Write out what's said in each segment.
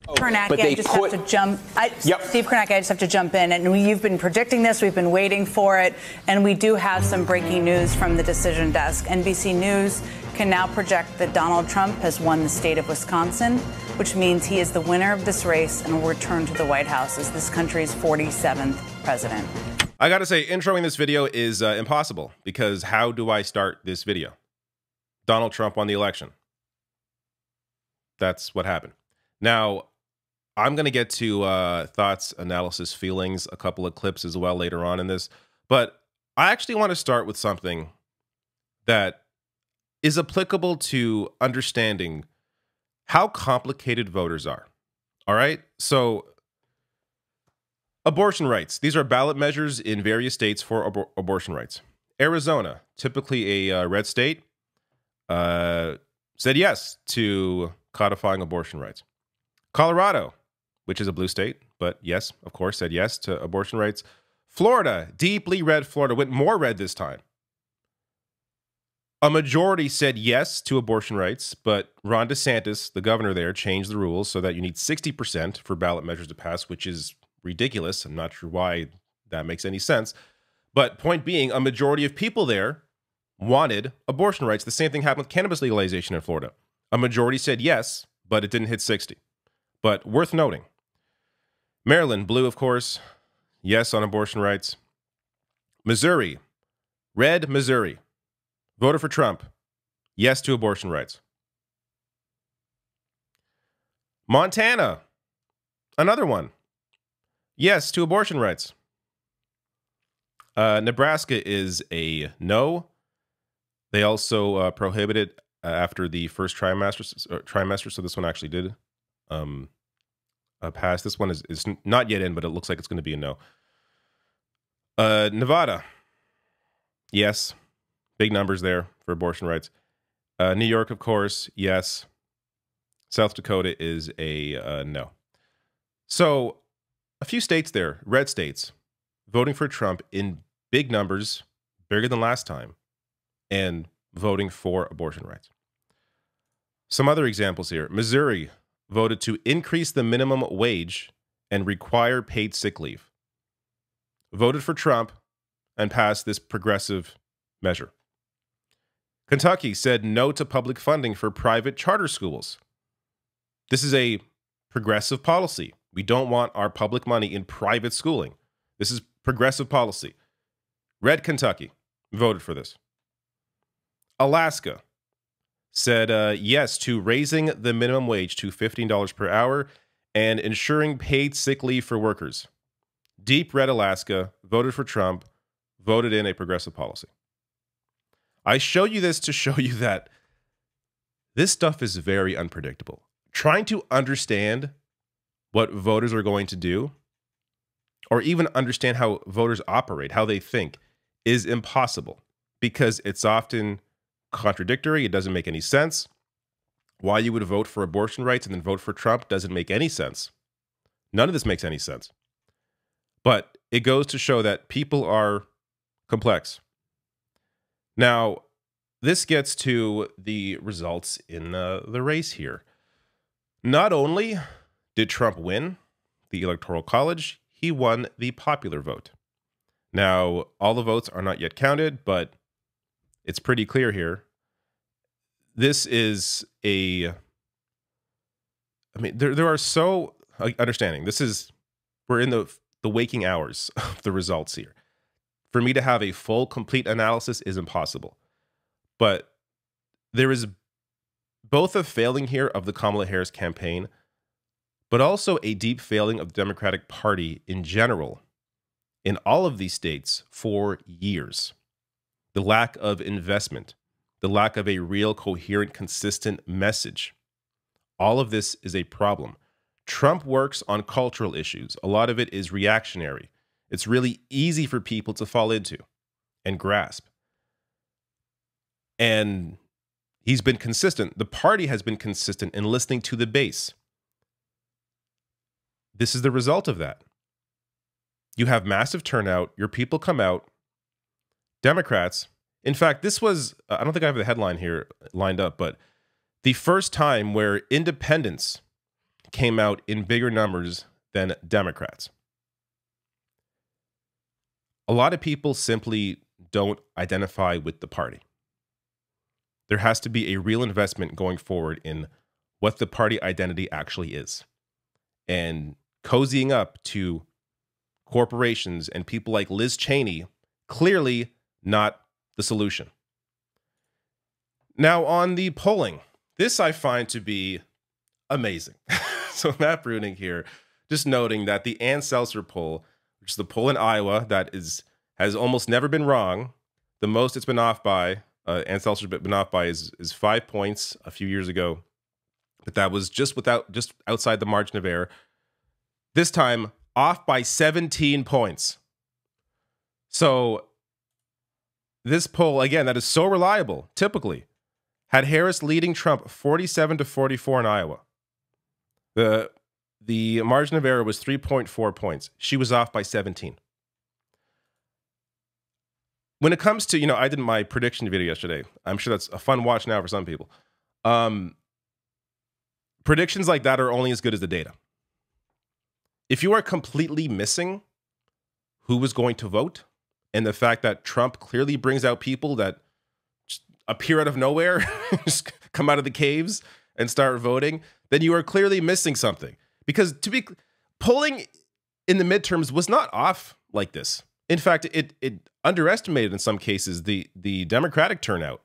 Kornacki, I just have to jump. Steve Kornacki, I just have to jump in. And you've been predicting this. We've been waiting for it. And we do have some breaking news from the decision desk. NBC News can now project that Donald Trump has won the state of Wisconsin, which means he is the winner of this race and will return to the White House as this country's 47th president. I got to say, introing this video is impossible, because how do I start this video? Donald Trump won the election. That's what happened. Now, I'm going to get to thoughts, analysis, feelings, a couple of clips as well later on in this. But I actually want to start with something that is applicable to understanding how complicated voters are. All right? So, abortion rights. These are ballot measures in various states for abortion rights. Arizona, typically a red state, said yes to codifying abortion rights. Colorado, which is a blue state, but yes, of course, said yes to abortion rights. Florida, deeply red Florida, went more red this time. A majority said yes to abortion rights, but Ron DeSantis, the governor there, changed the rules so that you need 60% for ballot measures to pass, which is ridiculous. I'm not sure why that makes any sense. But point being, a majority of people there wanted abortion rights. The same thing happened with cannabis legalization in Florida. A majority said yes, but it didn't hit 60. But worth noting, Maryland, blue, of course, yes on abortion rights. Missouri, red Missouri, voted for Trump, yes to abortion rights. Montana, another one, yes to abortion rights. Nebraska is a no. They also prohibited after the first trimester, so this one actually did pass. This one is not yet in, but it looks like it's going to be a no. Nevada, yes. Big numbers there for abortion rights. New York, of course, yes. South Dakota is a no. So a few states there, red states, voting for Trump in big numbers, bigger than last time, and voting for abortion rights. Some other examples here. Missouri voted to increase the minimum wage and require paid sick leave. Voted for Trump and passed this progressive measure. Kentucky said no to public funding for private charter schools. This is a progressive policy. We don't want our public money in private schooling. This is progressive policy. Red Kentucky voted for this. Alaska said yes to raising the minimum wage to $15 per hour and ensuring paid sick leave for workers. Deep red Alaska voted for Trump, voted in a progressive policy. I show you this to show you that this stuff is very unpredictable. Trying to understand what voters are going to do, or even understand how voters operate, how they think, is impossible, because it's often contradictory. It doesn't make any sense. Why you would vote for abortion rights and then vote for Trump doesn't make any sense. None of this makes any sense. But it goes to show that people are complex. Now, this gets to the results in the race here. Not only did Trump win the Electoral College, he won the popular vote. Now, all the votes are not yet counted, but it's pretty clear here. This is there are so, understanding, we're in the waking hours of the results here. For me to have a full, complete analysis is impossible. But there is both a failing here of the Kamala Harris campaign, but also a deep failing of the Democratic Party in general in all of these states for years. The lack of investment, the lack of a real, coherent, consistent message. All of this is a problem. Trump works on cultural issues. A lot of it is reactionary. It's really easy for people to fall into and grasp. And he's been consistent. The party has been consistent in listening to the base. This is the result of that. You have massive turnout. Your people come out. Democrats. In fact, this was, I don't think I have the headline here lined up, but the first time where independents came out in bigger numbers than Democrats. A lot of people simply don't identify with the party. There has to be a real investment going forward in what the party identity actually is. And cozying up to corporations and people like Liz Cheney, clearly not the solution. Now, on the polling, this I find to be amazing. So Matt Bruning here, just noting that the Ann Seltzer poll, which is the poll in Iowa that has almost never been wrong, the most it's been off by, Ann Seltzer's been off by is 5 points a few years ago, but that was just outside the margin of error. This time, off by 17 points. So this poll, again, that is so reliable, typically, had Harris leading Trump 47-44 in Iowa. The margin of error was 3.4 points. She was off by 17. When it comes to, I did my prediction video yesterday. I'm sure that's a fun watch now for some people. Predictions like that are only as good as the data. If you are completely missing who was going to vote, and the fact that Trump clearly brings out people that just appear out of nowhere, just come out of the caves and start voting, then you are clearly missing something. Because polling in the midterms was not off like this. In fact, it underestimated in some cases the Democratic turnout.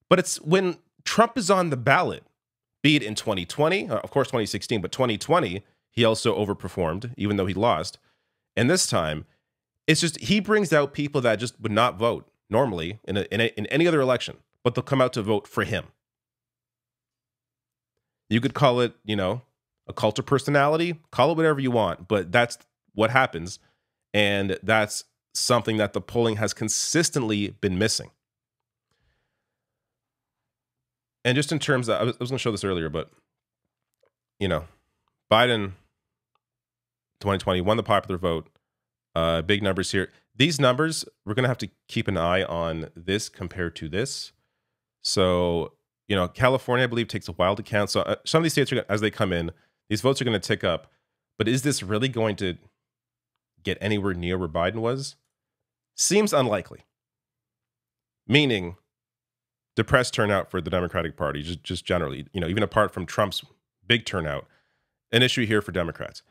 But it's when Trump is on the ballot, be it in 2020, of course 2016, but 2020, he also overperformed, even though he lost. And this time, it's just he brings out people that just would not vote normally in any other election, but they'll come out to vote for him. You could call it, a cult of personality, call it whatever you want, but that's what happens. And that's something that the polling has consistently been missing. And just in terms of, I was going to show this earlier, but, Biden 2020 won the popular vote. Big numbers here. These numbers, we're going to have to keep an eye on this compared to this. So, California, I believe, takes a while to count. So some of these states, as they come in, these votes are going to tick up. But is this really going to get anywhere near where Biden was? Seems unlikely. Meaning, depressed turnout for the Democratic Party, just generally, even apart from Trump's big turnout, an issue here for Democrats.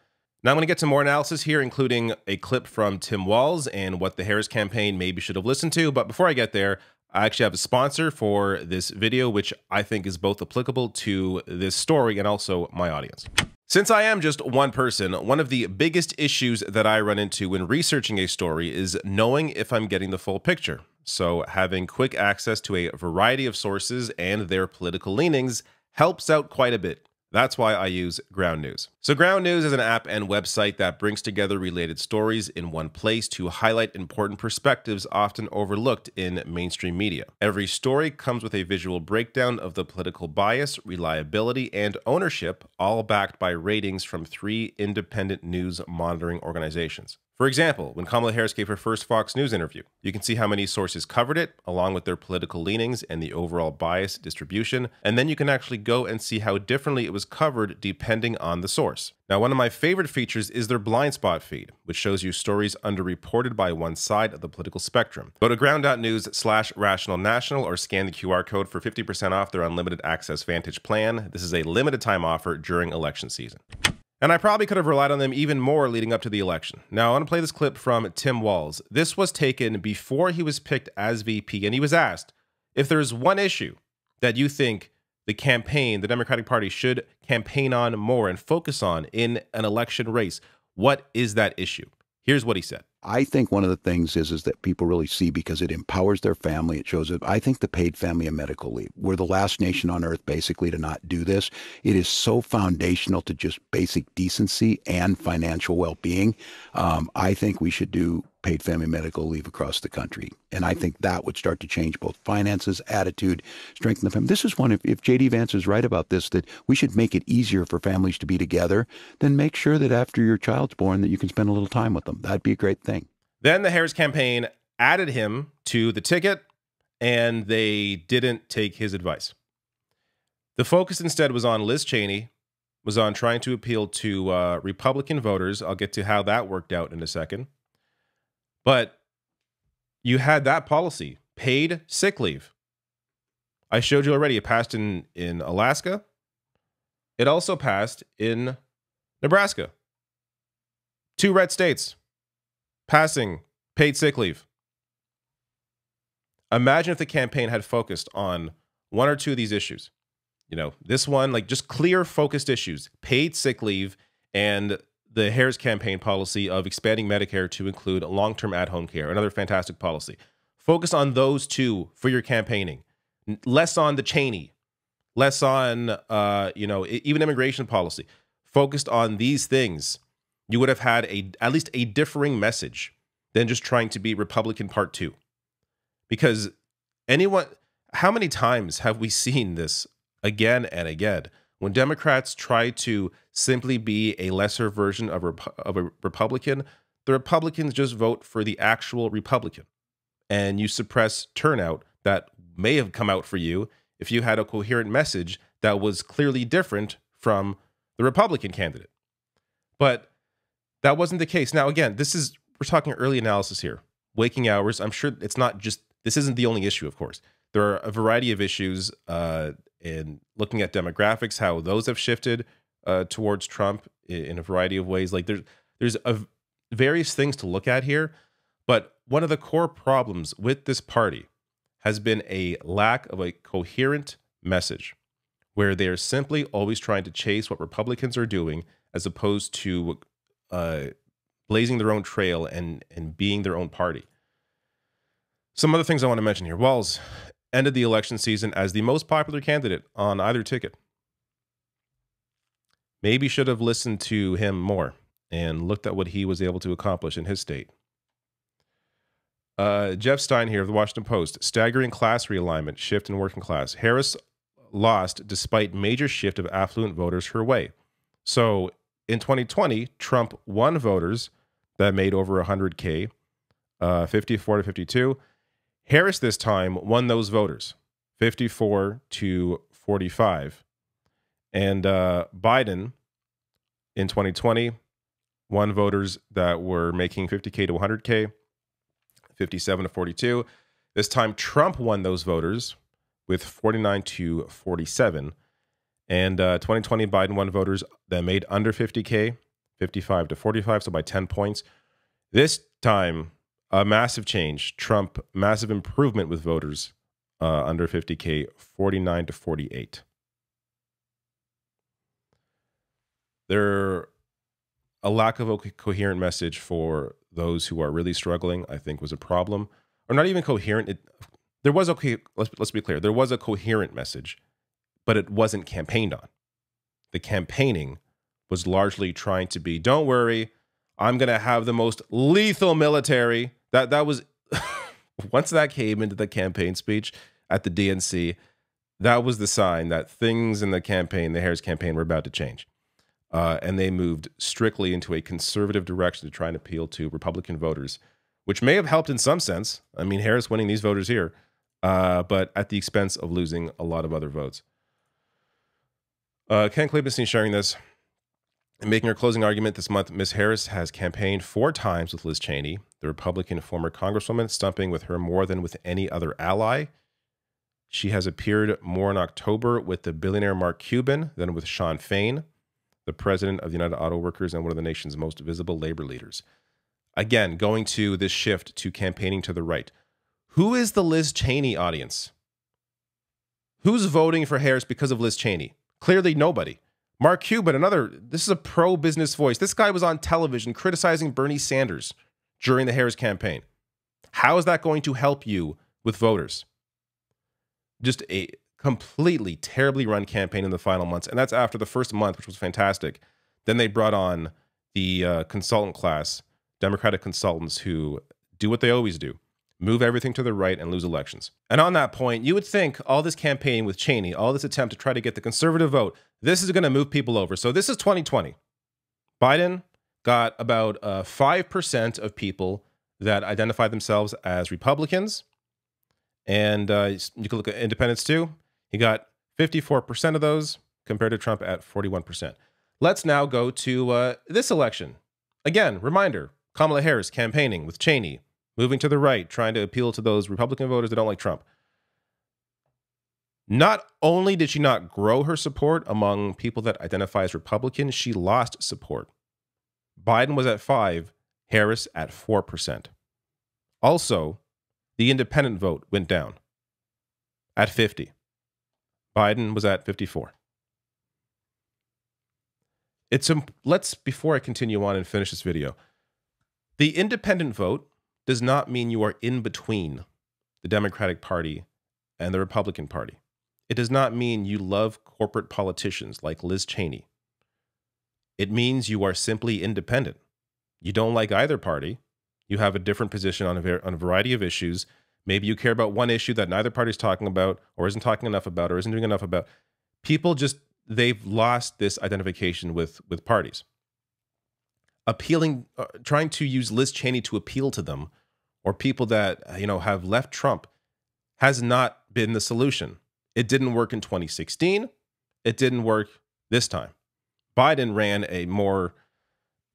Now I'm going to get to more analysis here, including a clip from Tim Walz and what the Harris campaign maybe should have listened to. But before I get there, I actually have a sponsor for this video, which I think is both applicable to this story and also my audience. Since I am just one person, one of the biggest issues that I run into when researching a story is knowing if I'm getting the full picture. So having quick access to a variety of sources and their political leanings helps out quite a bit. That's why I use Ground News. So Ground News is an app and website that brings together related stories in one place to highlight important perspectives often overlooked in mainstream media. Every story comes with a visual breakdown of the political bias, reliability, and ownership, all backed by ratings from 3 independent news monitoring organizations. For example, when Kamala Harris gave her first Fox News interview, you can see how many sources covered it, along with their political leanings and the overall bias distribution, and then you can actually go and see how differently it was covered depending on the source. Now, one of my favorite features is their blind spot feed, which shows you stories underreported by one side of the political spectrum. Go to ground.news/Rational National or scan the QR code for 50% off their unlimited access Vantage plan. This is a limited time offer during election season. And I probably could have relied on them even more leading up to the election. Now, I want to play this clip from Tim Walz. This was taken before he was picked as VP, and he was asked if there's one issue that you think the campaign, the Democratic Party, should campaign on more and focus on in an election race. What is that issue? Here's what he said. I think one of the things is that people really see, because it empowers their family. It shows it. I think the paid family and medical leave. We're the last nation on earth basically to not do this. It is so foundational to just basic decency and financial well-being. I think we should do paid family medical leave across the country. And I think that would start to change both finances, attitude, strengthen the family. This is one, if J.D. Vance is right about this, that we should make it easier for families to be together, then make sure that after your child's born that you can spend a little time with them. That'd be a great thing. Then the Harris campaign added him to the ticket, and they didn't take his advice. The focus instead was on Liz Cheney, was on trying to appeal to Republican voters. I'll get to how that worked out in a second. But you had that policy, paid sick leave. I showed you already. It passed in Alaska. It also passed in Nebraska. 2 red states passing paid sick leave. Imagine if the campaign had focused on 1 or 2 of these issues. You know, this one, like just clear focused issues, paid sick leave, and the Harris campaign policy of expanding Medicare to include long-term at-home care, another fantastic policy. Focus on those 2 for your campaigning. Less on the Cheney, less on, even immigration policy. Focused on these things, you would have had at least a differing message than just trying to be Republican Part 2. Because how many times have we seen this again and again? When Democrats try to simply be a lesser version of a Republican, the Republicans just vote for the actual Republican. And you suppress turnout that may have come out for you if you had a coherent message that was clearly different from the Republican candidate. But that wasn't the case. Now, again, we're talking early analysis here. Waking hours, I'm sure this isn't the only issue, of course. There are a variety of issues in looking at demographics, how those have shifted towards Trump in a variety of ways. Like there's various things to look at here. But one of the core problems with this party has been a lack of a coherent message where they're simply always trying to chase what Republicans are doing as opposed to blazing their own trail and being their own party. Some other things I want to mention here. Walz ended the election season as the most popular candidate on either ticket. Maybe should have listened to him more and looked at what he was able to accomplish in his state. Jeff Stein here of the Washington Post. Staggering class realignment, shift in working class. Harris lost despite major shift of affluent voters her way. So in 2020, Trump won voters that made over 100K, 54 to 52. Harris this time won those voters, 54 to 45. And Biden in 2020 won voters that were making 50K to 100K, 57 to 42. This time, Trump won those voters with 49 to 47. And 2020, Biden won voters that made under 50K, 55 to 45, so by 10 points. This time, a massive change. Trump, massive improvement with voters under 50K, 49 to 48. A lack of a coherent message for those who are really struggling, I think, was a problem. Or not even coherent. Let's be clear. There was a coherent message, but it wasn't campaigned on. The campaigning was largely trying to be, don't worry, I'm going to have the most lethal military. That was, once that came into the campaign speech at the DNC, that was the sign that things in the campaign, the Harris campaign, were about to change. And they moved strictly into a conservative direction to try and appeal to Republican voters, which may have helped in some sense. I mean, Harris winning these voters here, but at the expense of losing a lot of other votes. Ken Klebestein sharing this. In making her closing argument this month, Ms. Harris has campaigned 4 times with Liz Cheney, the Republican former congresswoman, stumping with her more than with any other ally. She has appeared more in October with the billionaire Mark Cuban than with Sean Fain, the president of the United Auto Workers and one of the nation's most visible labor leaders. Again, going to this shift to campaigning to the right. Who is the Liz Cheney audience? Who's voting for Harris because of Liz Cheney? Clearly nobody. Mark Cuban, this is a pro-business voice. This guy was on television criticizing Bernie Sanders during the Harris campaign. How is that going to help you with voters? Just a completely terribly run campaign in the final months. And that's after the first month, which was fantastic. Then they brought on the consultant class, Democratic consultants who do what they always do, move everything to the right and lose elections. And on that point, you would think all this campaign with Cheney, all this attempt to try to get the conservative vote, this is going to move people over. So this is 2020. Biden got about 5% of people that identify themselves as Republicans. And you can look at independents too. He got 54% of those compared to Trump at 41%. Let's now go to this election. Again, reminder, Kamala Harris campaigning with Cheney, moving to the right, trying to appeal to those Republican voters that don't like Trump. Not only did she not grow her support among people that identify as Republican, she lost support. Biden was at 5%, Harris at 4%. Also, the independent vote went down at 50%. Biden was at 54%. Before I continue on and finish this video, the independent vote does not mean you are in between the Democratic Party and the Republican Party. It does not mean you love corporate politicians like Liz Cheney. It means you are simply independent. You don't like either party. You have a different position on a variety of issues. Maybe you care about one issue that neither party is talking about or isn't talking enough about or isn't doing enough about. People just, they've lost this identification with parties. Trying to use Liz Cheney to appeal to them or people that, have left Trump has not been the solution. It didn't work in 2016. It didn't work this time. Biden ran a more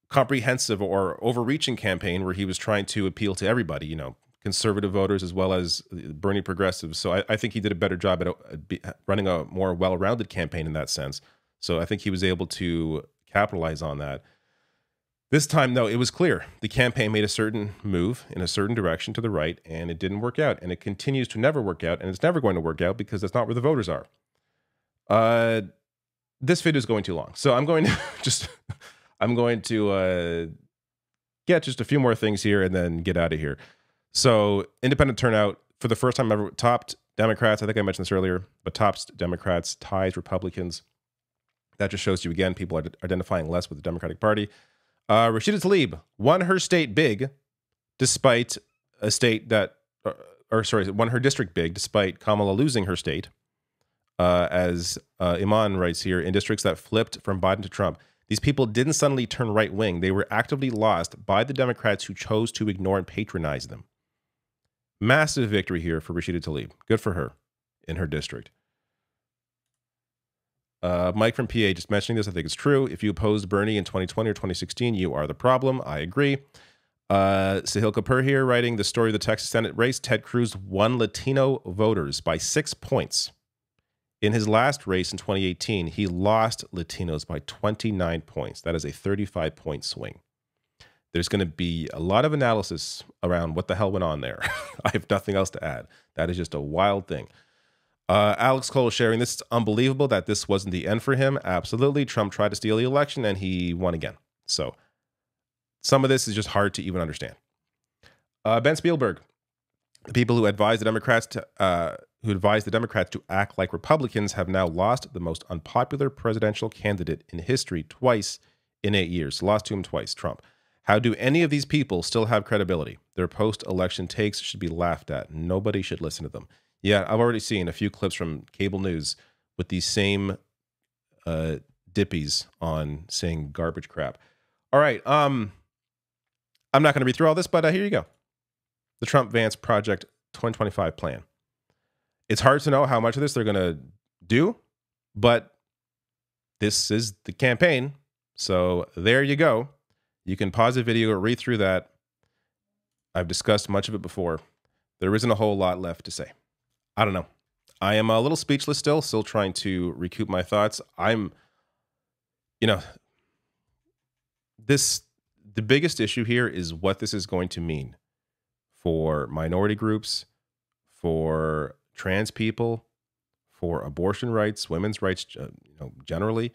comprehensive or overreaching campaign where he was trying to appeal to everybody, conservative voters as well as Bernie progressives. So I think he did a better job at running a more well-rounded campaign in that sense. So I think he was able to capitalize on that. This time, though, it was clear. The campaign made a certain move in a certain direction to the right, and it didn't work out. And it continues to never work out, and it's never going to work out because that's not where the voters are. This video is going too long. So I'm going to get just a few more things here and then get out of here. So independent turnout for the first time ever topped Democrats. I think I mentioned this earlier, but tops Democrats, ties Republicans. That just shows you again, people are identifying less with the Democratic Party. Rashida Tlaib won her state big despite a state that, won her district big despite Kamala losing her state. As Iman writes here, in districts that flipped from Biden to Trump, these people didn't suddenly turn right wing. They were actively lost by the Democrats who chose to ignore and patronize them. Massive victory here for Rashida Tlaib. Good for her in her district. Mike from PA just mentioning this. I think it's true. If you opposed Bernie in 2020 or 2016, you are the problem. I agree. Sahil Kapoor here writing the story of the Texas Senate race. Ted Cruz won Latino voters by 6 points. In his last race in 2018, he lost Latinos by 29 points. That is a 35-point swing. There's going to be a lot of analysis around what the hell went on there. I have nothing else to add. That is just a wild thing. Alex Cole sharing, this is unbelievable that this wasn't the end for him. Absolutely. Trump tried to steal the election and he won again. So some of this is just hard to even understand. Ben Spielberg, the people who advised the Democrats to act like Republicans have now lost the most unpopular presidential candidate in history twice in 8 years. Lost to him twice, Trump. How do any of these people still have credibility? Their post-election takes should be laughed at. Nobody should listen to them. Yeah, I've already seen a few clips from cable news with these same dippies on saying garbage crap. All right, I'm not going to read through all this, but here you go. The Trump-Vance Project 2025 plan. It's hard to know how much of this they're going to do, but this is the campaign. So there you go. You can pause the video or read through that. I've discussed much of it before. There isn't a whole lot left to say. I don't know. I am a little speechless still trying to recoup my thoughts. The biggest issue here is what this is going to mean for minority groups, for trans people, for abortion rights, women's rights, generally.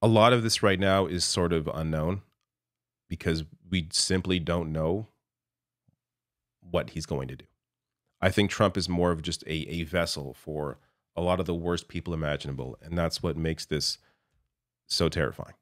A lot of this right now is sort of unknown because we simply don't know what he's going to do. I think Trump is more of just a vessel for a lot of the worst people imaginable, and that's what makes this so terrifying.